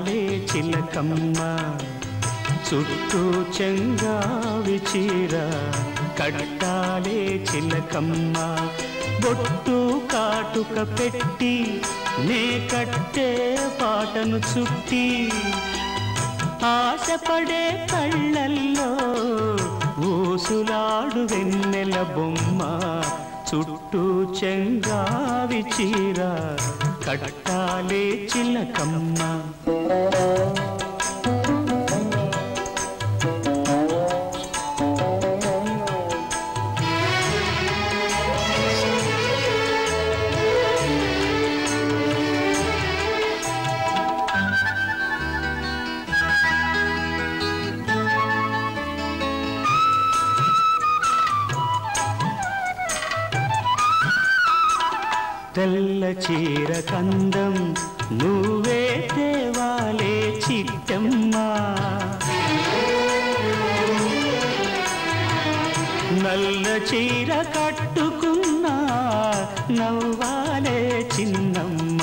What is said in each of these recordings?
కట్టాలే చిలకమ్మ చుట్టూ చెంగావి చీర కట్టాలే చిలకమ్మ బొట్టు కాటుక పెట్టి నే కట్టే పాటను చుట్టి ఆశపడే కళ్ళల్లో ఊసులాడు వెన్నెల బొమ్మ చుట్టూ చెంగావి చీర కట్టాలే చిలకమ్మ తెల్ల చీర కందం నువ్వే తేవాలే చిట్టమ్మ నల్ల చీర కట్టుకున్నా నవ్వాలే చిన్నమ్మ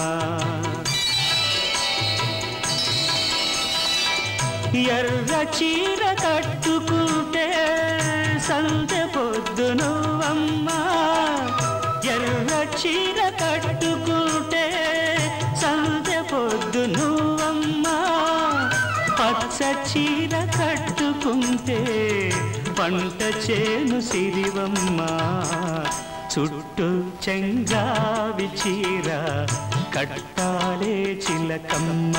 ఎర్ర చీర కట్టుకుంటే సందె పొద్దు నువ్వమ్మా ఎర్ర చీర కట్టుకుంటే సందె పొద్దు నువ్వమ్మా పచ్చ చీర కట్టుకుంటే పంట చేను సిరివమ్మ చుట్టూ చెంగావి చీర కట్టాలే చిలకమ్మ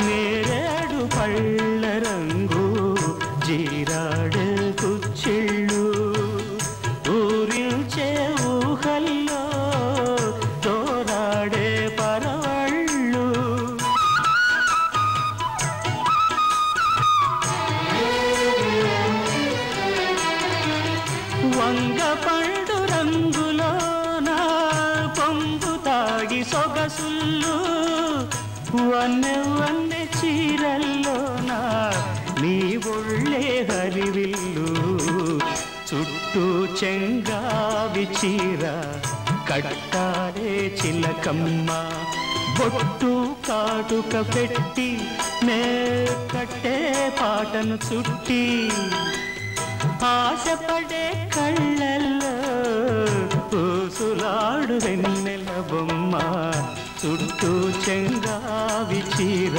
నేరేడు పళ్ళ రంగు జీరాడు కుచ్చిళ్ళు ఊరిల్చే ఊహల్లో తోరాడే పరవళ్ళు వంగ పండు రంగులోన పొంగు తాగి సొగసుళ్ళు వన్నె వన్నె చీరల్లోన నీ ఒళ్ళే హరివిల్లు చుట్టూ చెంగావి చీర కట్టాలే చిలకమ్మ బొట్టు కాటుక పెట్టి నే కట్టే పాటను చుట్టి ఆశపడే కళ్ళల్లో ఊసులాడు వెన్నెల బొమ్మ చుట్టూ చెంగావి చీర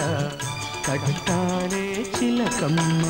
కట్టాలే చిలకమ్మ